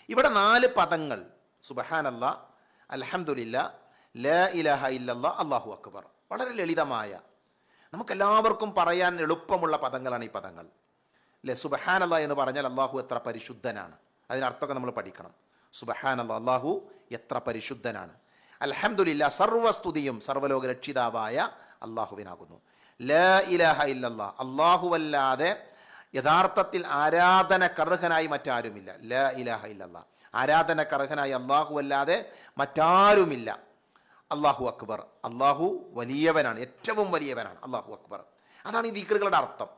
ഇവിടെ 4 പദങ്ങൾ സുബ്ഹാനല്ലാഹ്, അൽഹംദുലില്ലാഹ്, ലാ ഇലാഹ ഇല്ലല്ലാഹ്, അല്ലാഹു അക്ബർ. വളരെ ലളിതമായ, നമുക്കെല്ലാവർക്കും പറയാൻ എളുപ്പമുള്ള പദങ്ങളാണ് ഈ പദങ്ങൾ അല്ലേ. സുബ്ഹാനല്ലാഹ് എന്ന് പറഞ്ഞാൽ അല്ലാഹു എത്ര പരിശുദ്ധനാണ്, അതിനർത്ഥമൊക്കെ നമ്മൾ പഠിക്കണം. സുബ്ഹാനല്ലാഹ്, അല്ലാഹു എത്ര പരിശുദ്ധനാണ്. അൽഹംദുലില്ലാഹ്, സർവ്വസ്തുതിയും സർവ്വലോക രക്ഷിതാവായ അല്ലാഹുവിനാകുന്നു. ലാ ഇലാഹ ഇല്ലല്ലാഹ്, അല്ലാഹുവല്ലാതെ യഥാർത്ഥത്തിൽ ആരാധനക്കർഹനായി മറ്റാരുമില്ല. ലാ ഇലാഹ ഇല്ലല്ലാഹ്, ആരാധനക്കർഹനായി അല്ലാഹുവല്ലാതെ മറ്റാരുമില്ല. അല്ലാഹു അക്ബർ, അല്ലാഹു വലിയവനാണ്, ഏറ്റവും വലിയവനാണ്. അല്ലാഹു അക്ബർ, അതാണ് ഈ ദിക്റുകളുടെ അർത്ഥം.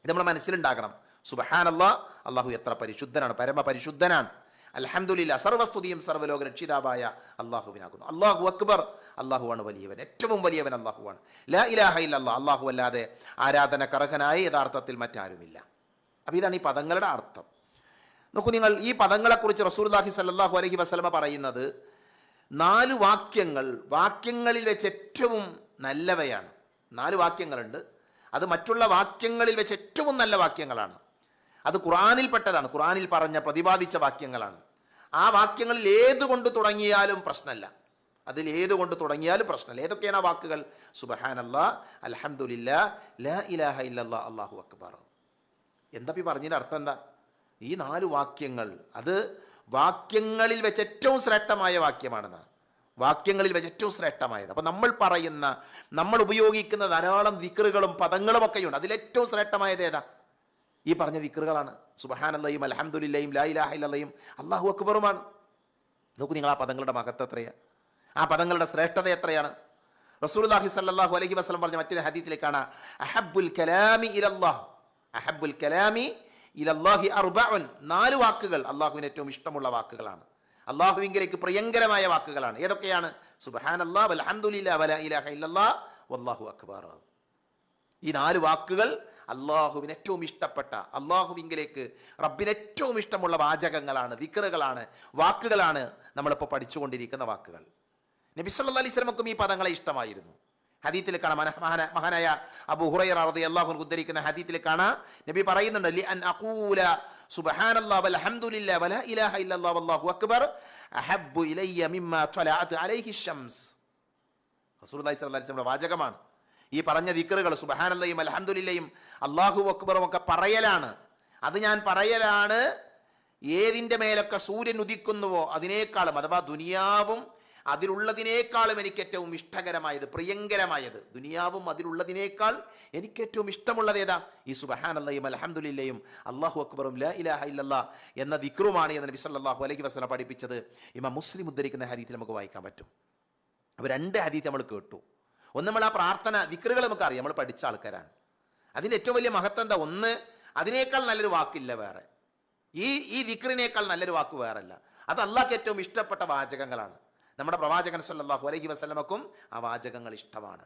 ഇത് നമ്മൾ മനസ്സിലുണ്ടാകണം. സുബ്ഹാനല്ലാഹ്, അല്ലാഹു എത്ര പരിശുദ്ധനാണ്, പരമപരിശുദ്ധനാണ്. അൽഹംദുലില്ലാഹ്, സർവ്വസ്തുതിയും സർവ്വലോക രക്ഷിതാവായ അല്ലാഹുവിനാകുന്നു. അല്ലാഹു അക്ബർ, അല്ലാഹുവാണ് വലിയവൻ, ഏറ്റവും വലിയവൻ അല്ലാഹുവാണ്. ലാ ഇലാഹ ഇല്ലല്ലാഹ്, അല്ലാഹു അല്ലാതെ ആരാധനക്കർഹനായി യഥാർത്ഥത്തിൽ മറ്റാരുമില്ല. അപ്പോൾ ഇതാണ് ഈ പദങ്ങളുടെ അർത്ഥം. നോക്കൂ നിങ്ങൾ, ഈ പദങ്ങളെക്കുറിച്ച് റസൂലുള്ളാഹി സ്വല്ലല്ലാഹു അലൈഹി വസല്ലമ പറയുന്നത് 4 വാക്യങ്ങൾ, വാക്യങ്ങളിൽ വെച്ച് ഏറ്റവും നല്ലവയാണ്. 4 വാക്യങ്ങളുണ്ട്, അത് മറ്റുള്ള വാക്യങ്ങളിൽ വെച്ച് ഏറ്റവും നല്ല വാക്യങ്ങളാണ്. അത് ഖുർആനിൽപ്പെട്ടതാണ്, ഖുർആനിൽ പറഞ്ഞ പ്രതിപാദിച്ച വാക്യങ്ങളാണ്. ആ വാക്യങ്ങളിൽ ഏതുകൊണ്ട് തുടങ്ങിയാലും പ്രശ്നമല്ല, അതിൽ ഏതുകൊണ്ട് തുടങ്ങിയാലും പ്രശ്നമല്ല. ഏതൊക്കെയാണ് ആ വാക്കുകൾ? സുബ്ഹാനല്ലാഹ്, അൽഹംദുലില്ലാഹ്, ലാ ഇലാഹ ഇല്ലല്ലാഹ്, അല്ലാഹു അക്ബർ. എന്താ ഈ പറഞ്ഞതിൻ്റെ അർത്ഥം എന്താ? ഈ 4 വാക്യങ്ങൾ അത് വാക്യങ്ങളിൽ വെച്ച് ഏറ്റവും ശ്രേഷ്ഠമായ വാക്യമാണെന്ന്, വാക്യങ്ങളിൽ വെച്ച് ഏറ്റവും ശ്രേഷ്ഠമായത്. അപ്പം നമ്മൾ പറയുന്ന, നമ്മൾ ഉപയോഗിക്കുന്ന ധാരാളം ദിക്റുകളും പദങ്ങളും ഒക്കെയുണ്ട്. അതിലേറ്റവും ശ്രേഷ്ഠമായത് ഏതാ? ഈ പറഞ്ഞ ദിക്റുകളാണ്. സുബ്ഹാനല്ലാഹും അൽഹംദുലില്ലാഹും ലാ ഇലാഹ ഇല്ലല്ലാഹും അല്ലാഹു അക്ബറുമാണ്. നോക്കൂ നിങ്ങൾ, ആ പദങ്ങളുടെ മഹത്വം എത്രയാണ്, ആ പദങ്ങളുടെ ശ്രേഷ്ഠത എത്രയാണ്. റസൂലുള്ളാഹി സ്വല്ലല്ലാഹു അലൈഹി വസല്ലം പറഞ്ഞ മറ്റൊരു ഹദീസിലേക്കാണ്, അഹബ്ബുൽ കലാമി ഇലല്ലാഹ്, അഹബ്ബുൽ കലാമി ഇലല്ലാഹി അർബഉൻ, 4 വാക്കുകൾ അല്ലാഹുവിന് ഏറ്റവും ഇഷ്ടമുള്ള വാക്കുകളാണ്, അല്ലാഹുവിലേക്ക് പ്രിയങ്കരമായ വാക്കുകളാണ്. ഏതൊക്കെയാണ്? സുബ്ഹാനല്ലാഹ്, വൽഹംദുലില്ലാഹ്, വലാ ഇലാഹ ഇല്ലല്ലാഹ്, വല്ലാഹു അക്ബർ. ഈ 4 വാക്കുകൾ അല്ലാഹുവിന് ഏറ്റവും ഇഷ്ടപ്പെട്ട, അല്ലാഹുവിലേക്ക് റബ്ബിന് ഏറ്റവും ഇഷ്ടമുള്ള വാചകങ്ങളാണ്, ദിക്റുകളാണ്, വാക്കുകളാണ് നമ്മളിപ്പോൾ പഠിച്ചുകൊണ്ടിരിക്കുന്ന വാക്കുകൾ. നബി സല്ലല്ലാഹു അലൈഹി വസല്ലമക്കും ഈ പദങ്ങളെ ഇഷ്ടമായിരുന്നു. ഹദീത്തിൽ കാണാം, മഹാനായ അബൂ ഹുറൈറ റളിയല്ലാഹു അൻഹു ഉദ്ധരിക്കുന്ന ഹദീത്തിൽ കാണാം, നബി പറയുന്നുണ്ട്, ലി അൻ അഖൂല സുബ്ഹാനല്ലാഹി വൽഹംദുലില്ലാഹി വലാ ഇലാഹ ഇല്ലല്ലാഹി വല്ലാഹു അക്ബർ അഹബ്ബു ഇലയ്യ മിമ്മാ ത്വലഅത് അലൈഹി ശംസ്. റസൂലുള്ളാഹി സ്വല്ലല്ലാഹു അലൈഹി വസല്ലം വാചകമാണ്. ഈ പറഞ്ഞ ദിക്റുകൾ സുബ്ഹാനല്ലാഹിയും അൽഹംദുലില്ലാഹിയും അല്ലാഹു അക്ബറും ഒക്കെ പറയലാണ്. അത് ഞാൻ പറയലാണ് ഏതിൻ്റെ മേലൊക്കെ സൂര്യൻ ഉദിക്കുന്നുവോ അതിനേക്കാളും, അഥവാ ദുനിയാവും അതിലുള്ളതിനേക്കാളും എനിക്ക് ഏറ്റവും ഇഷ്ടകരമായത്, പ്രിയങ്കരമായത്, ദുനിയാവും അതിലുള്ളതിനേക്കാൾ എനിക്ക് ഏറ്റവും ഇഷ്ടമുള്ളത് ഏതാ? ഈ സുബ്ഹാനല്ലാഹിയും അൽഹംദുലില്ലാഹിയും അല്ലാഹു അക്ബറും ലാ ഇലാഹ ഇല്ലല്ലാഹ് എന്ന ദിക്റുമാണ് എന്ന് നബി സല്ലല്ലാഹു അലൈഹി വസല്ലം പഠിപ്പിച്ചത്. ഇമാം മുസ്ലിം ഉദ്ധരിക്കുന്ന ഹദീസിൽ നമുക്ക് വായിക്കാൻ പറ്റും. അപ്പോൾ 2 ഹദീസ് നമ്മൾ കേട്ടു. ഒന്ന്, നമ്മൾ ആ പ്രാർത്ഥന ദിക്റുകൾ നമുക്കറിയാം, നമ്മൾ പഠിച്ച ആൾക്കാരാണ്. അതിൻ്റെ ഏറ്റവും വലിയ മഹത്വം എന്താ? ഒന്ന്, അതിനേക്കാൾ നല്ലൊരു വാക്കില്ല വേറെ, ഈ ദിക്റിനേക്കാൾ നല്ലൊരു വാക്ക് വേറല്ല. അത് അള്ളാഹ്ക്ക് ഏറ്റവും ഇഷ്ടപ്പെട്ട വാചകങ്ങളാണ്. നമ്മുടെ പ്രവാചകൻ സല്ലല്ലാഹു അലൈഹി വസല്ലമക്കും ആ വാചകങ്ങൾ ഇഷ്ടമാണ്.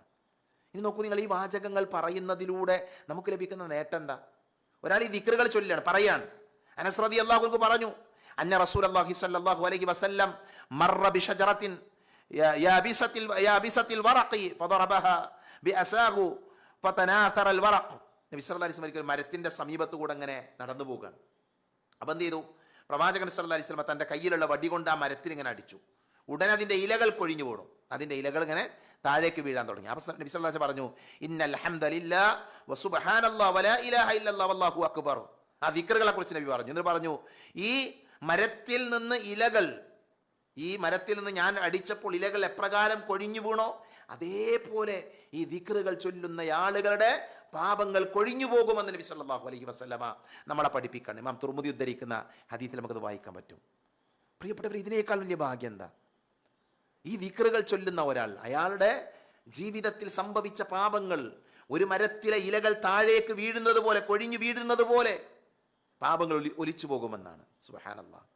ഇനി നോക്കൂ നിങ്ങൾ, ഈ വാചകങ്ങൾ പറയുന്നതിലൂടെ നമുക്ക് ലഭിക്കുന്ന നേട്ടം എന്താ? ഒരാൾ ഈ ദിക്റുകൾ ചൊല്ലാണ്, പറയാണ്. അനസ് റളിയല്ലാഹു അൻഹു പറഞ്ഞു, അന്ന റസൂലുള്ളാഹി സ്വല്ലല്ലാഹു അലൈഹി വസല്ലം മർറ ബിശജറത്തിൻ യാബിസത്തിൽ വറഖി ഫദറബഹ ബിഅസാഹു ഫതനാഥറ അൽവറഖ്. നബി സല്ലല്ലാഹു അലൈഹി വസല്ലം ഒരു മരത്തിന്റെ സമീപത്ത് കൂടെ അങ്ങനെ നടന്നു പോവുകയാണ്. അപ്പം എന്ത് ചെയ്തു? പ്രവാചകൻ സല്ലല്ലാഹു അലൈഹി വസല്ലം തൻ്റെ കയ്യിലുള്ള വടി കൊണ്ട് ആ മരത്തിന് ഇങ്ങനെ അടിച്ചു. ഉടനെ അതിൻ്റെ ഇലകൾ കൊഴിഞ്ഞു പോകണം, അതിൻ്റെ ഇലകൾ ഇങ്ങനെ താഴേക്ക് വീഴാൻ തുടങ്ങി. അപ്പോൾ നബി സല്ലല്ലാഹു അലൈഹി വസല്ലം പറഞ്ഞു, ഇന്നൽ ഹംദലില്ലാഹി വസുബ്ഹാനല്ലാഹി വലാ ഇലാഹ ഇല്ലല്ലാഹി വല്ലാഹു അക്ബർ. ആ ദിക്റുകളെ കുറിച്ച് നബി പറഞ്ഞു. എന്നിട്ട് പറഞ്ഞു, ഈ മരത്തിൽ നിന്ന് ഇലകൾ, ഈ മരത്തിൽ നിന്ന് ഞാൻ അടിച്ചപ്പോൾ ഇലകൾ എപ്രകാരം കൊഴിഞ്ഞു വീണോ അതേപോലെ ഈ ദിക്റുകൾ ചൊല്ലുന്ന ആളുകളുടെ പാപങ്ങൾ കൊഴിഞ്ഞു പോകുമെന്ന് നബി സല്ലല്ലാഹു അലൈഹി വസല്ലമ നമ്മളെ പഠിപ്പിക്കണം. ഇമാം തുർമുദി ഉദ്ധരിക്കുന്ന ഹദീസിൽ നമുക്കത് വായിക്കാൻ പറ്റും. പ്രിയപ്പെട്ടവർ, ഇതിനേക്കാൾ വലിയ ഭാഗ്യം എന്താ? ഈ ദിക്റുകൾ ചൊല്ലുന്ന ഒരാൾ, അയാളുടെ ജീവിതത്തിൽ സംഭവിച്ച പാപങ്ങൾ ഒരു മരത്തിലെ ഇലകൾ താഴേക്ക് വീഴുന്നത് പോലെ, കൊഴിഞ്ഞു വീഴുന്നത് പോലെ പാപങ്ങൾ ഒലിച്ചു പോകുമെന്നാണ്. സുബ്ഹാനല്ലാഹ്.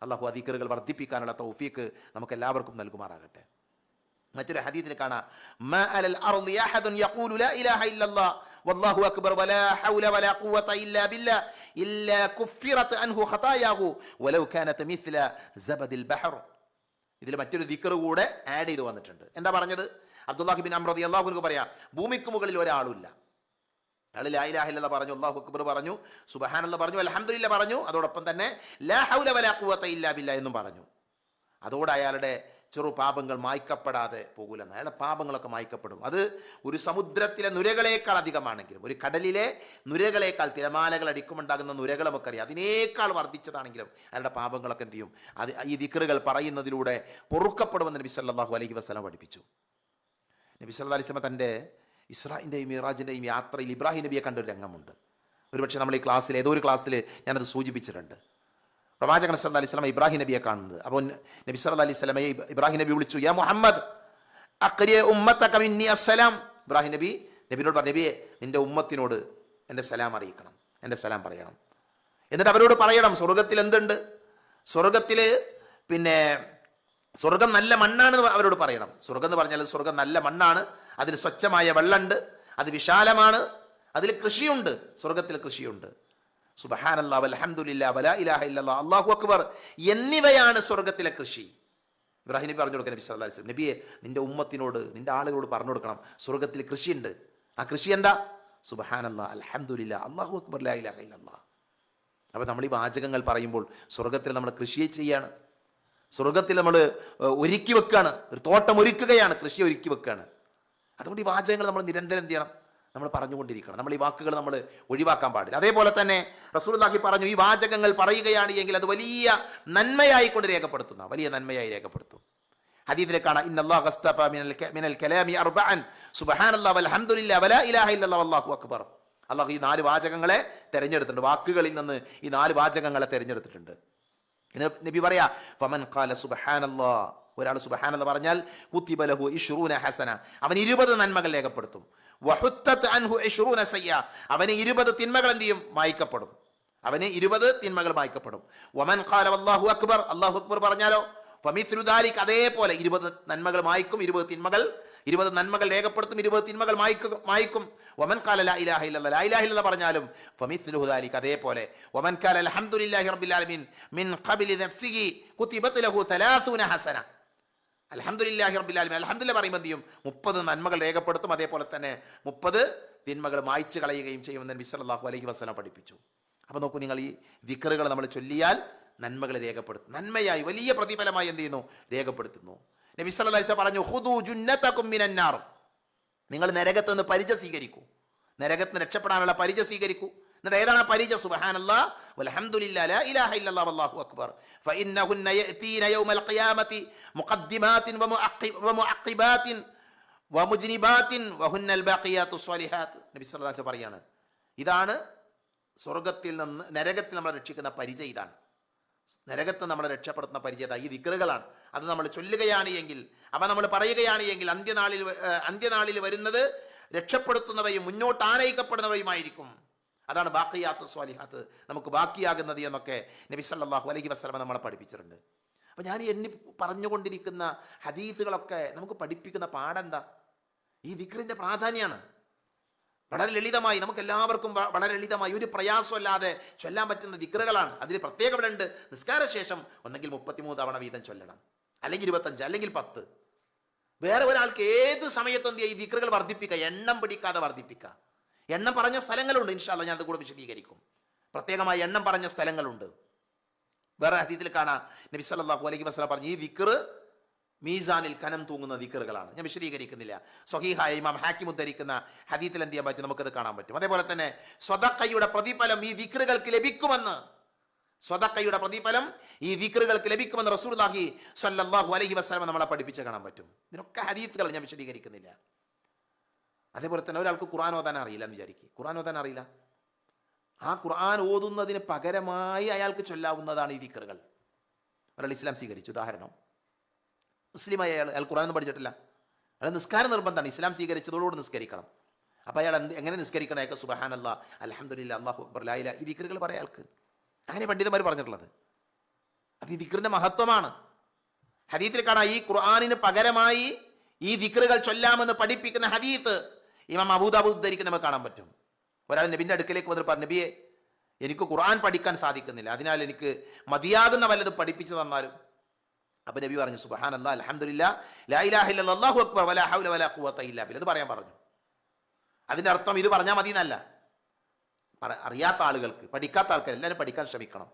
അല്ലാഹു ആ ദിക്റുകൾ വർദ്ധിപ്പിക്കാനുള്ള തൗഫീഖ് നമുക്ക് എല്ലാവർക്കും നൽകുമാറാകട്ടെ. മറ്റൊരു ഹദീസിൽ കാണാം, മാ അലൽ അർളി അഹദുൻ യഖൂലു ലാ ഇലാഹ ഇല്ലല്ലാഹ് വല്ലാഹു അക്ബർ വലാ ഹൗല വലാ ഖുവത ഇല്ലാ ബില്ലാഹ് ഇല്ലാ കുഫിറത് അൻഹു ഖതായാഹു വലൗ കാനത് മിസ്ല സബദിൽ ബഹർ. ഇതിൽ മറ്റൊരു ദിക്ർ കൂടെ ആഡ് ചെയ്തു വന്നിട്ടുണ്ട്. എന്താ പറഞ്ഞത്? അബ്ദുല്ലാഹി ബിൻ അംർ റളിയല്ലാഹു അൻഹു പറയാ, ഭൂമിക്ക് മുകളിൽ ഒരാളുമില്ല, അയാൾ ലാ ഇലാഹ ഇല്ലല്ലാഹ് പറഞ്ഞു, അല്ലാഹു അക്ബർ പറഞ്ഞു, സുബ്ഹാനല്ലാഹ് പറഞ്ഞു, അൽഹംദുലില്ലാഹ് പറഞ്ഞു, അതോടൊപ്പം തന്നെ ലാ ഹൗല വലാ ഖുവത ഇല്ലാ ബില്ലാഹ് എന്നും പറഞ്ഞു. അതോടെ അയാളുടെ ചെറു പാപങ്ങൾ മായ്ക്കപ്പെടാതെ പോകൂലെന്ന്. അയാളുടെ പാപങ്ങളൊക്കെ മായ്ക്കപ്പെടും. അത് ഒരു സമുദ്രത്തിലെ നുരകളേക്കാൾ അധികമാണെങ്കിലും, ഒരു കടലിലെ നുരകളേക്കാൾ, തിരമാലകൾ അടിക്കുമുണ്ടാകുന്ന നുരകൾ നമുക്കറിയാം, അതിനേക്കാൾ വർദ്ധിച്ചതാണെങ്കിലും അയാളുടെ പാപങ്ങളൊക്കെ എന്ത് ചെയ്യും? അത് ഈ ദിക്റുകൾ പറയുന്നതിലൂടെ പൊറുക്കപ്പെടുമെന്ന് നബി സല്ലല്ലാഹു അലൈഹി വസല്ലം പഠിപ്പിച്ചു. നബി സല്ലല്ലാഹു അലൈഹി വസല്ലം തൻ്റെ ഇസ്രാഇൻ്റെയും മിറാജിൻ്റെയും യാത്രയിൽ ഇബ്രാഹിം നബിയെ കണ്ടൊരു രംഗമുണ്ട്. ഒരുപക്ഷെ നമ്മൾ ഈ ക്ലാസ്സിൽ, ഏതോ ഒരു ക്ലാസ്സിൽ ഞാനത് സൂചിപ്പിച്ചിട്ടുണ്ട്. പ്രവാചകൻ സല്ലല്ലാഹു അലൈഹി വസല്ലം ഇബ്രാഹിം നബിയെ കാണുന്നത്. അപ്പോൾ നബി സല്ലല്ലാഹു അലൈഹി വസല്ലമയെ ഇബ്രാഹിം നബി വിളിച്ചു, യാ മുഹമ്മദ് അഖ്രി ഉമ്മതക മിന്നി അസ്സലാം. ഇബ്രാഹിം നബി നബിയോട് പറഞ്ഞു, നബിയെ നിന്റെ ഉമ്മത്തിനോട് എൻ്റെ സലാം അറിയിക്കണം, എൻ്റെ സലാം പറയണം. എന്നിട്ട് അവരോട് പറയണം സ്വർഗത്തിൽ എന്തുണ്ട്, സ്വർഗത്തിൽ പിന്നെ സ്വർഗം നല്ല മണ്ണാണെന്ന് അവരോട് പറയണം. സ്വർഗം എന്ന് പറഞ്ഞാൽ സ്വർഗം നല്ല മണ്ണാണ്, അതിൽ സ്വച്ഛമായ വെള്ളമുണ്ട്, അത് വിശാലമാണ്, അതിൽ കൃഷിയുണ്ട്, സ്വർഗത്തിൽ കൃഷിയുണ്ട്. സുബ്ഹാനല്ലാഹ് വൽഹംദുലില്ലാഹ് വലാ ഇലാഹ ഇല്ലല്ലാഹ് അല്ലാഹു അക്ബർ എന്നിവയാണ് സ്വർഗത്തിലെ കൃഷി. ഇബ്രാഹിം നബി പറഞ്ഞു കൊടുക്കുക നബി സല്ലല്ലാഹു അലൈഹി വസല്ലം, നബിയെ നിന്റെ ഉമ്മത്തിനോട്, നിന്റെ ആളുകളോട് പറഞ്ഞു കൊടുക്കണം, സ്വർഗത്തിൽ കൃഷിയുണ്ട്. ആ കൃഷി എന്താ? സുബ്ഹാനല്ലാഹ് അൽഹംദുലില്ലാഹ് അല്ലാഹു അക്ബർ ലാ ഇലാഹ ഇല്ലല്ലാഹ്. അപ്പോൾ നമ്മൾ ഈ വാചകങ്ങൾ പറയുമ്പോൾ സ്വർഗത്തിൽ നമ്മൾ കൃഷിയെ ചെയ്യാണ്, സ്വർഗത്തിൽ നമ്മൾ ഒരുക്കി വെക്കുകയാണ്, ഒരു തോട്ടം ഒരുക്കുകയാണ്, കൃഷി ഒരുക്കി വെക്കുകയാണ്. അതുകൊണ്ട് ഈ വാചകങ്ങൾ നമ്മൾ നിരന്തരം എന്ത് ചെയ്യണം? നമ്മൾ പറഞ്ഞുകൊണ്ടിരിക്കണം. നമ്മൾ ഈ വാക്കുകൾ നമ്മൾ ഒഴിവാക്കാൻ പാടില്ല. അതേപോലെ തന്നെ റസൂലുള്ളാഹി പറഞ്ഞു, ഈ വാചകങ്ങൾ പറയുകയാണ് എങ്കിൽ അത് വലിയ നന്മയായിക്കൊണ്ട് രേഖപ്പെടുത്തുന്ന, വലിയ നന്മയായി രേഖപ്പെടുത്തും. ഹദീസിലെ കാണാം, ഇന്നല്ലാഹു അസ്തഫ മിനൽ കലാമി അർബഅൻ സുബ്ഹാനല്ലാഹി വൽഹംദുലില്ലാഹി വലാ ഇലാഹ ഇല്ലല്ലാഹി വല്ലാഹു അക്ബർ. അല്ലാഹു ഈ 4 വാചകങ്ങളെ തിരഞ്ഞെടുത്തിട്ടുണ്ട്, വാക്കുകളിൽ നിന്ന് ഈ 4 വാചകങ്ങളെ തിരഞ്ഞെടുത്തിട്ടുണ്ട്. നബി പറയാ, ഫമൻ ഖാല സുബ്ഹാനല്ലാഹ്, ഒരാൾ സുബ്ഹാനല്ലാഹ് പറഞ്ഞാൽ കുതിബ ലഹു 20 ഹസന, അവൻ 20 നന്മകൾ രേഖപ്പെടുത്തും. വഹുത്തത് അൻഹു 20 സയ്യ, അവന് 20 തിന്മകൾ എന്ത് ചെയ്യും? മായ്ക്കപ്പെടും. അവന് 20 തിന്മകൾ മായ്ക്കപ്പെടും. വമൻ ഖാല വല്ലാഹു അക്ബർ, അല്ലാഹു അക്ബർ പറഞ്ഞാലോ ഫമിത്ലു ദാലിക, അതേപോലെ 20 നന്മകൾ മായ്ക്കും, 20 തിന്മകൾ, 20 നന്മകൾ രേഖപ്പെടുത്തും, 20 തിന്മകൾ മായ്ക്കും. വമൻ ഖാല ലാ ഇലാഹ ഇല്ലല്ലാഹ്, ലാ ഇലാഹ ഇല്ലല്ലാഹ് പറഞ്ഞാലും ഫമിത്ലു ദാലിക, അതേപോലെ. വമൻ ഖാല അൽഹംദുലില്ലാഹി റബ്ബിൽ ആലമീൻ മിൻ ഖബ്ലി നഫ്സിഹി കുതിബത് ലഹു 30 ഹസന. അൽഹംദുലില്ലാഹി റബ്ബിൽ ആലമീൻ, അൽഹംദുലില്ലാഹ് പറയുമ്പോൾ എന്ത് ചെയ്യും? 30 നന്മകൾ രേഖപ്പെടുത്തും, അതേപോലെ തന്നെ 30 തിന്മകൾ മായ്ച്ചു കളയുകയും ചെയ്യുമെന്ന് നബി സല്ലല്ലാഹു അലൈഹി വസല്ലം പഠിപ്പിച്ചു. അപ്പോൾ നോക്കൂ, നിങ്ങൾ ഈ ദിക്റുകൾ നമ്മൾ ചൊല്ലിയാൽ നന്മകൾ രേഖപ്പെടുത്തും, നന്മയായി വലിയ പ്രതിഫലമായി എന്ത് ചെയ്യുന്നു? രേഖപ്പെടുത്തുന്നു. നബി സല്ലല്ലാഹു അലൈഹി വസല്ലം പറഞ്ഞു, ഖുദൂ ജുന്നതകും മിനന്നാർ, നിങ്ങൾ നരകത്ത് നിന്ന് പരിച സ്വീകരിക്കൂ, നരകത്ത് നിന്ന് രക്ഷപ്പെടാനുള്ള പരിച സ്വീകരിക്കൂ. എന്നിട്ട് ഏതാണ് പരിച? സുബ്ഹാനല്ലാഹ് വൽഹംദുലില്ലാഹി ലാ ഇലാഹ ഇല്ലല്ലാഹ് വല്ലാഹു അക്ബർ. ഫഇന്നഹുന്ന യഅതീന യൗമൽ ഖിയാമത്തി മുഖദ്ദിമാത്തിൻ വമുഅഖിബാത്തിൻ വമുജ്നിബാത്തിൻ വഹുന്നൽ ബാഖിയാത്തു സ്വാലിഹാത്ത്. നബി സല്ലല്ലാഹു അലൈഹി വസല്ലം പറയാണ്, ഇതാണ് സ്വർഗത്തിൽ നിന്ന് നരകത്തിൽ നമ്മളെ രക്ഷിക്കുന്ന പരിചയം. ഇതാണ് നരകത്ത് നമ്മളെ രക്ഷപ്പെടുത്തുന്ന പരിചയത ഈ ദിക്റുകളാണ്. അത് നമ്മൾ ചൊല്ലുകയാണ് എങ്കിൽ, അവ നമ്മൾ പറയുകയാണ് എങ്കിൽ അന്ത്യനാളിൽ വരുന്നത് രക്ഷപ്പെടുത്തുന്നവയും മുന്നോട്ട് ആനയിക്കപ്പെടുന്നവയുമായിരിക്കും. അതാണ് ബാഖിയാത്തു സ്വാലിഹാത്ത്, നമുക്ക് ബാക്കിയാകുന്നത് എന്നൊക്കെ നബി സല്ലല്ലാഹു അലൈഹി വസല്ലം നമ്മളെ പഠിപ്പിച്ചിട്ടുണ്ട്. അപ്പോൾ ഞാൻ എണ്ണി പറഞ്ഞുകൊണ്ടിരിക്കുന്ന ഹദീസുകളൊക്കെ നമുക്ക് പഠിപ്പിക്കുന്ന പാഠെന്താ? ഈ ദിക്റിൻ്റെ പ്രാധാന്യമാണ്. വളരെ ലളിതമായി, നമുക്ക് എല്ലാവർക്കും വളരെ ലളിതമായി, ഒരു പ്രയാസമല്ലാതെ ചൊല്ലാൻ പറ്റുന്ന ദിക്റുകളാണ്. അതിൽ പ്രത്യേകം ഇവിടെ ഉണ്ട്, നിസ്കാര ശേഷം ഒന്നെങ്കിൽ 33 തവണ വീതം ചൊല്ലണം, അല്ലെങ്കിൽ 25, അല്ലെങ്കിൽ 10. വേറെ ഒരാൾക്ക് ഏത് സമയത്തും എന്ത് ചെയ്യുക? ഈ ദിക്റുകൾ വർദ്ധിപ്പിക്കുക, എണ്ണം പിടിക്കാതെ വർദ്ധിപ്പിക്കുക. എണ്ണം പറഞ്ഞ സ്ഥലങ്ങളുണ്ട്, ഇൻഷാ അല്ലാഹ് ഞാൻ അത് കൂടെ വിശദീകരിക്കും. പ്രത്യേകമായി എണ്ണം പറഞ്ഞ സ്ഥലങ്ങളുണ്ട്. വേറെ ഹദീസിൽ കാണാം, നബി സല്ലല്ലാഹു അലൈഹി വസല്ലം പറഞ്ഞു, ഈ ദിക്റ് മീസാനിൽ കനം തൂങ്ങുന്ന ദിക്റുകളാണ്. ഞാൻ വിശദീകരിക്കുന്നില്ല. സ്വഹീഹായ ഇമാം ഹാക്കിം ഉദ്ധരിക്കുന്ന ഹദീസിൽ എന്ത് ചെയ്യാൻ പറ്റും? നമുക്കത് കാണാൻ പറ്റും. അതേപോലെ തന്നെ സ്വദഖയുടെ പ്രതിഫലം ഈ ദിക്റുകൾക്ക് ലഭിക്കുമെന്ന്, സ്വദഖയുടെ പ്രതിഫലം ഈ ദിക്റുകൾക്ക് ലഭിക്കുമെന്ന് റസൂലുള്ളാഹി സ്വല്ലല്ലാഹു അലൈഹി വസല്ലം നമ്മളെ പഠിപ്പിച്ച് കാണാൻ പറ്റും. ഇതിനൊക്കെ ഹദീസുകൾ ഞാൻ വിശദീകരിക്കുന്നില്ല. അതേപോലെ തന്നെ ഒരാൾക്ക് ഖുർആൻ ഓതാൻ അറിയില്ല എന്ന് വിചാരിക്കും, ഖുർആൻ ഓതാൻ അറിയില്ല, ആ ഖുർആൻ ഓതുന്നതിന് പകരമായി അയാൾക്ക് ചൊല്ലാവുന്നതാണ് ഈ ദിക്റുകൾ. ഒരാൾ ഇസ്ലാം സ്വീകരിച്ചു, ഉദാഹരണം മുസ്ലിമായ അയാൾ ഖുർആൻ ഒന്നും പഠിച്ചിട്ടില്ല, അയാൾ നിസ്കാരം നിർബന്ധമാണ്, ഇസ്ലാം സ്വീകരിച്ചതോടുകൂടി നിസ്കരിക്കണം. അപ്പോൾ അയാൾ എങ്ങനെ നിസ്കരിക്കണം? അയാൾക്ക് സുബ്ഹാനല്ലാഹ് അൽഹംദുലില്ലാഹി അല്ലാഹു അക്ബർ ലാ ഇലാഹ, ഈ ദിക്റുകൾ പറയാം അയാൾക്ക്. അങ്ങനെ പണ്ഡിതന്മാർ പറഞ്ഞിട്ടുള്ളത്. അത് ഈ ദിക്റിന്റെ മഹത്വമാണ്. ഹദീസിൽ കാണാം, ഈ ഖുർആനിന് പകരമായി ഈ ദിക്റുകൾ ചൊല്ലാമെന്ന് പഠിപ്പിക്കുന്ന ഹദീസ് ഇമാം അബൂദാവൂദ് ഉദ്ധരിക്കുന്ന നമുക്ക് കാണാൻ പറ്റും. ഒരാൾ നബിൻ്റെ അടുക്കലേക്ക് വന്നിട്ട് പറഞ്ഞു, നബിയെ എനിക്ക് ഖുർആൻ പഠിക്കാൻ സാധിക്കുന്നില്ല, അതിനാൽ എനിക്ക് മതിയാകുന്ന വല്ലതും പഠിപ്പിച്ചു തന്നാലും. അപ്പോൾ നബി പറഞ്ഞു, സുബ്ഹാനല്ലാഹ് അൽഹംദുലില്ലാഹ് ലാ ഇലാഹ ഇല്ലല്ലാഹു അക്ബർ വലാ ഹൗല വലാ ഖുവത ഇല്ലാ ബില്ലാഹ്. ഇത് പറയാൻ പറഞ്ഞു. അതിൻ്റെ അർത്ഥം ഇത് പറഞ്ഞാൽ മതി എന്നല്ല, അറിയാത്ത ആളുകൾക്ക്, പഠിക്കാത്ത ആൾക്കാർ എല്ലാവരും പഠിക്കാൻ ശ്രമിക്കണം.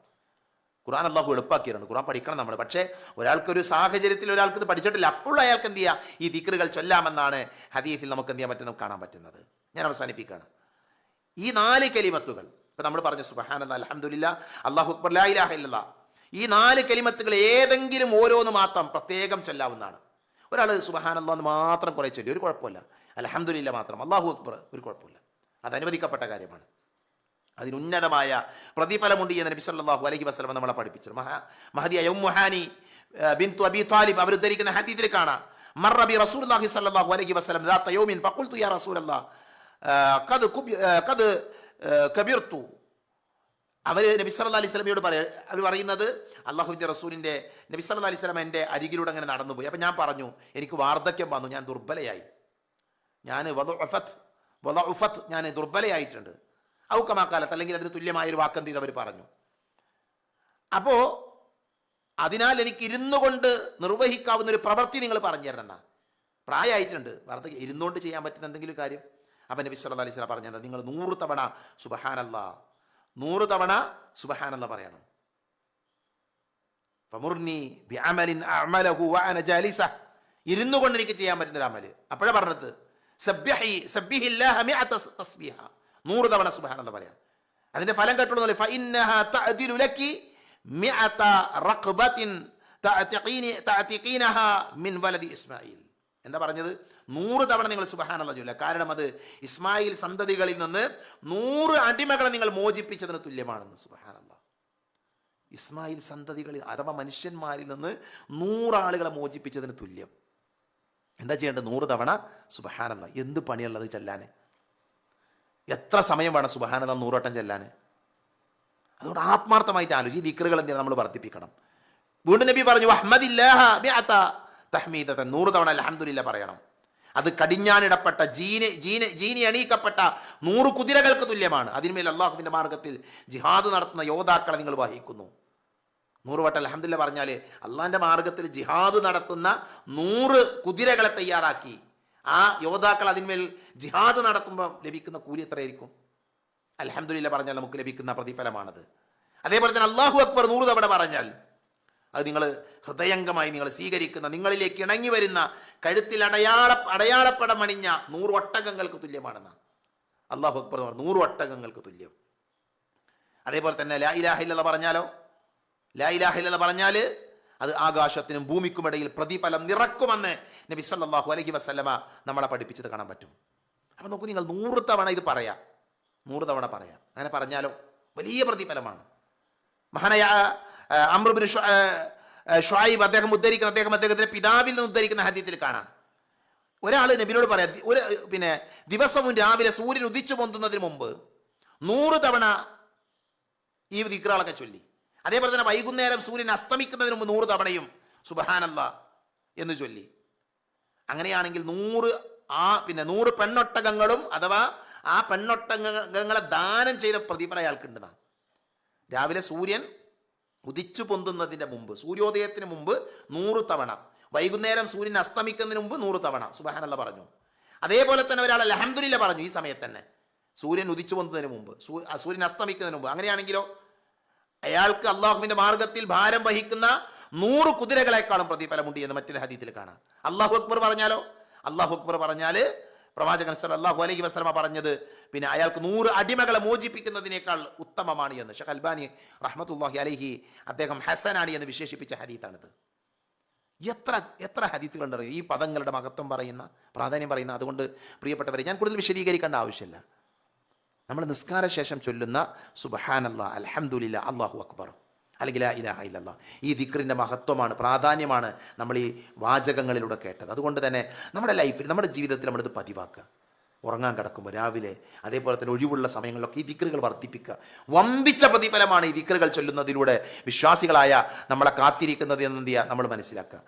ഖുർആൻ അള്ളാഹു എളുപ്പാക്കിയിട്ടുണ്ട്, ഖുർആൻ പഠിക്കണം നമ്മൾ. പക്ഷേ ഒരാൾക്കൊരു സാഹചര്യത്തിൽ ഒരാൾക്ക് ഇത് പഠിച്ചിട്ടില്ല, അപ്പോൾ അയാൾക്ക് എന്ത് ചെയ്യുക, ഈ ദിക്റുകൾ ചൊല്ലാമെന്നാണ് ഹദീസിൽ നമുക്ക് എന്ത് ചെയ്യാൻ പറ്റുന്നത്, കാണാൻ പറ്റുന്നത്. ഞാൻ അവസാനിപ്പിക്കുകയാണ്. ഈ 4 കലിമത്തുകൾ ഇപ്പം നമ്മൾ പറഞ്ഞ സുബ്ഹാനല്ലാഹ്, അൽഹംദുലില്ലാഹ്, അല്ലാഹു അക്ബർ, ലാ ഇലാഹ ഇല്ലല്ലാഹ്, ഈ 4 കലിമത്തുകൾ ഏതെങ്കിലും ഓരോന്ന് മാത്രം പ്രത്യേകം ചൊല്ലാവുന്നതാണ്. ഒരാൾ സുബ്ഹാനല്ലാഹ് എന്ന് മാത്രം കുറേ ചൊല്ലി, ഒരു കുഴപ്പമില്ല. അൽഹംദുലില്ലാഹ് മാത്രം, അല്ലാഹു അക്ബർ, ഒരു കുഴപ്പമില്ല. അത് അനുവദിക്കപ്പെട്ട കാര്യമാണ്. അതിന് ഉന്നതമായ പ്രതിഫലമുണ്ട് എന്ന് നബി സല്ലല്ലാഹു അലൈഹി വസല്ലം നമ്മളെ പഠിപ്പിച്ചത്. മഹദിയായ ഉമ്മു ഹാനി ബിൻതു അബി ത്വാലിബ് അവർ ഉദ്ധരിക്കുന്ന ഹദീസിൽ കാണാം, മർറ ബി റസൂലുള്ളാഹി സല്ലല്ലാഹു അലൈഹി വസല്ലം ദാത യൗമിൻ ഫഖുൽതു യാ റസൂലല്ലാഹ് ഖദ് കബിർതു. അവർ നബി സല്ലല്ലാഹു അലൈഹി വസല്ലമയോട് അവർ പറയുന്നത്, അള്ളാഹുവിൻ്റെ റസൂലിൻ്റെ നബി സല്ലല്ലാഹു അലൈഹി വസല്ലം എൻ്റെ അരികിലൂടെ അങ്ങനെ നടന്നുപോയി. അപ്പം ഞാൻ പറഞ്ഞു, എനിക്ക് വാർദ്ധക്യം വന്നു, ഞാൻ ദുർബലയായി, ഞാൻ വദഉഫത്ത്, ഞാൻ ദുർബലയായിട്ടുണ്ട്. ഔക്കമാക്കാലത്ത്, അല്ലെങ്കിൽ അതിന് തുല്യമായൊരു വാക്കെന്ത് ചെയ്ത് അവർ പറഞ്ഞു. അപ്പോൾ അതിനാൽ എനിക്ക് ഇരുന്നു കൊണ്ട് നിർവഹിക്കാവുന്ന ഒരു പ്രവൃത്തി നിങ്ങൾ പറഞ്ഞു തരണം എന്നാ. പ്രായമായിട്ടുണ്ട്, വാർദ്ധക്യം, ഇരുന്നുകൊണ്ട് ചെയ്യാൻ പറ്റുന്ന എന്തെങ്കിലും കാര്യം. അപ്പം നബി സല്ലല്ലാഹു അലൈഹി വസല്ലം പറഞ്ഞത്, നിങ്ങൾ 100 തവണ സുബ്ഹാനല്ലാഹ്, 100 തവണ സുബ്ഹാനല്ലാഹ് പറയണം. ഫമുർനി ബിഅമലിൻ അഅമലഹു വഅന ജാലിസ, ഇരുന്നു കൊണ്ട് എനിക്ക് ചെയ്യാൻ പറ്റുന്ന ഒരു അമല്. അപ്പോഴാണ് പറഞ്ഞത്, സബ്ബിഹില്ലാഹ മിഅത തസ്ബീഹ, 100 തവണ സുബ്ഹാനല്ലാഹ് പറയാം. അതിന്റെ ഫലം കേട്ടുള്ളൂ, ഫഇന്നഹ തഅദിലു ലക്കി മിഅത റഖബത്തിൻ തഅതിഖീനഹ മിൻ വലദി ഇസ്മായിൽ. എന്താ പറഞ്ഞത്? 100 തവണ നിങ്ങൾ സുബ്ഹാനല്ലാഹ് ചൊല്ലുക, കാരണം അത് ഇസ്മായിൽ സന്തതികളിൽ നിന്ന് 100 അടിമകളെ നിങ്ങൾ മോചിപ്പിച്ചതിന് തുല്യമാണെന്ന്. സുബ്ഹാനല്ലാഹ്, ഇസ്മായിൽ സന്തതികളിൽ അഥവാ മനുഷ്യന്മാരിൽ നിന്ന് 100 ആളുകളെ മോചിപ്പിച്ചതിന് തുല്യം. എന്താ ചെയ്യേണ്ടത്? 100 തവണ സുബ്ഹാനല്ലാഹ്. എന്ത് പണിയുള്ളത് ചെല്ലാൻ? എത്ര സമയം വേണം സുബ്ഹാനല്ലാഹ് 100 വട്ടം ചെല്ലാൻ? അതുകൊണ്ട് ആത്മാർത്ഥമായിട്ട് ആലോചിച്ച് ഈ ദിക്റുകൾ എന്തിനാണ് നമ്മൾ വർദ്ധിപ്പിക്കണം. വീണ്ടും നബി പറഞ്ഞു, വഹ്മദില്ലാഹ ബിഅത തഹ്മീദതൻ, 100 തവണ അൽഹംദുലില്ലാഹ് പറയണം. അത് കടിഞ്ഞാണിടപ്പെട്ട ജീനി അണിയിക്കപ്പെട്ട 100 കുതിരകൾക്ക് തുല്യമാണ്. അതിന്മേൽ അള്ളാഹുവിൻ്റെ മാർഗത്തിൽ ജിഹാദ് നടത്തുന്ന യോദ്ധാക്കളെ നിങ്ങൾ വഹിക്കുന്നു. 100 വട്ടം അൽഹംദുലില്ലാഹ് പറഞ്ഞാൽ അള്ളാഹിൻ്റെ മാർഗത്തിൽ ജിഹാദ് നടത്തുന്ന 100 കുതിരകളെ തയ്യാറാക്കി ആ യോദ്ധാക്കൾ അതിന്മേൽ ജിഹാദ് നടത്തുമ്പോൾ ലഭിക്കുന്ന കൂലി എത്രയായിരിക്കും? അൽഹംദുലില്ലാഹ് പറഞ്ഞാൽ നമുക്ക് ലഭിക്കുന്ന പ്രതിഫലമാണത്. അതേപോലെ തന്നെ അല്ലാഹു അക്ബർ 100 തവണ പറഞ്ഞാൽ അത് നിങ്ങൾ ഹൃദയംഗമായി നിങ്ങൾ സ്വീകരിക്കുന്ന, നിങ്ങളിലേക്ക് ഇണങ്ങി വരുന്ന, കഴുത്തിൽ അടയാളപ്പടം അണിഞ്ഞ 100 ഒട്ടകങ്ങൾക്ക് തുല്യമാണെന്നാണ്. അല്ലാഹു അക്ബർ 100 ഒട്ടകങ്ങൾക്ക് തുല്യം. അതേപോലെ തന്നെ ലാ ഇലാഹ ഇല്ലല്ലാഹ് പറഞ്ഞാലോ, ലാ ഇലാഹ ഇല്ലല്ലാഹ് പറഞ്ഞാൽ അത് ആകാശത്തിനും ഭൂമിക്കുമിടയിൽ പ്രതിഫലം നിറക്കുമെന്ന് നബി സല്ലല്ലാഹു അലൈഹി വസല്ലമ നമ്മളെ പഠിപ്പിച്ചത് കാണാൻ പറ്റും. അപ്പം നോക്കൂ, നിങ്ങൾ 100 തവണ ഇത് പറയാം, 100 തവണ പറയാം. അങ്ങനെ പറഞ്ഞാലോ വലിയ പ്രതിഫലമാണ്. മഹാനായ അംർ ഇബ്നു ഷുഐബ് അദ്ദേഹത്തിന്റെ പിതാവിൽ നിന്ന് ഉദ്ധരിക്കുന്ന ഹദീസിൽ കാണാം, ഒരാൾ നബിയോട് പറയാം, ദിവസവും രാവിലെ സൂര്യൻ ഉദിച്ചു പൊന്തുന്നതിന് മുമ്പ് 100 തവണ ഈ ദിക്റുകളൊക്കെ ചൊല്ലി. അതേപോലെ തന്നെ വൈകുന്നേരം സൂര്യൻ അസ്തമിക്കുന്നതിന് മുമ്പ് 100 തവണയും സുബ്ഹാനല്ലാഹ് എന്ന് ചൊല്ലി. അങ്ങനെയാണെങ്കിൽ 100 പെണ്ണൊട്ടകങ്ങളും അഥവാ ആ പെണ്ണൊട്ടകങ്ങളെ ദാനം ചെയ്ത പ്രതിഫലം അയാൾക്കുണ്ടെന്നാണ്. രാവിലെ സൂര്യൻ ഉദിച്ചു പൊന്തുന്നതിൻ്റെ മുമ്പ്, സൂര്യോദയത്തിന് മുമ്പ് 100 തവണ, വൈകുന്നേരം സൂര്യൻ അസ്തമിക്കുന്നതിന് മുമ്പ് 100 തവണ സുബ്ഹാനല്ലാഹ് പറഞ്ഞു. അതേപോലെ തന്നെ ഒരാൾ അൽഹംദുലില്ലാഹ് പറഞ്ഞു ഈ സമയത്ത് തന്നെ, സൂര്യൻ ഉദിച്ചു പൊന്തുന്നതിന് മുമ്പ്, സൂര്യൻ അസ്തമിക്കുന്നതിന് മുമ്പ്. അങ്ങനെയാണെങ്കിലോ അയാൾക്ക് അള്ളാഹുവിൻ്റെ മാർഗത്തിൽ ഭാരം വഹിക്കുന്ന 100 കുതിരകളെക്കാളും പ്രതിഫലമുണ്ട് എന്ന് മറ്റൊരു ഹദീസിൽ കാണാം. അല്ലാഹു അക്ബർ പറഞ്ഞാലോ, അല്ലാഹു അക്ബർ പറഞ്ഞാൽ പ്രവാചകൻ സല്ലല്ലാഹു അലൈഹി വസല്ലമ പറഞ്ഞത് അയാൾക്ക് 100 അടിമകളെ മോചിപ്പിക്കുന്നതിനേക്കാൾ ഉത്തമമാണ് എന്ന് ഷെയ്ഖ് അൽബാനി റഹ്മത്തുള്ളാഹി അലൈഹി അദ്ദേഹം ഹസനാണ് എന്ന് വിശേഷിപ്പിച്ച ഹദീത്താണിത്. എത്ര ഹദീത്തുകളുണ്ട് ഈ പദങ്ങളുടെ മഹത്വം പറയുന്ന, പ്രാധാന്യം പറയുന്ന. അതുകൊണ്ട് പ്രിയപ്പെട്ടവരെ, ഞാൻ കൂടുതൽ വിശദീകരിക്കേണ്ട ആവശ്യമില്ല. നമ്മൾ നിസ്കാര ശേഷം ചൊല്ലുന്ന സുബ്ഹാനല്ലാഹ്, അൽഹംദുലില്ലാഹ്, അല്ലാഹു അക്ബർ, അല്ലെങ്കിൽ ലാ ഇലാഹ ഇല്ലല്ലാഹ്, ഈ ദിക്റിൻ്റെ മഹത്വമാണ്, പ്രാധാന്യമാണ് നമ്മൾ ഈ വാചകങ്ങളിലൂടെ കേട്ടത്. അതുകൊണ്ട് തന്നെ നമ്മുടെ ലൈഫിൽ, നമ്മുടെ ജീവിതത്തിൽ നമ്മളിത് പതിവാക്കുക. ഉറങ്ങാൻ കിടക്കുമ്പോൾ, രാവിലെ, അതേപോലെ തന്നെ ഒഴിവുള്ള സമയങ്ങളിലൊക്കെ ഈ ദിക്റുകൾ വർദ്ധിപ്പിക്കുക. വമ്പിച്ച പ്രതിഫലമാണ് ഈ ദിക്റുകൾ ചൊല്ലുന്നതിലൂടെ വിശ്വാസികളായ നമ്മളെ കാത്തിരിക്കുന്നത് എന്ന് നമ്മൾ മനസ്സിലാക്കുക.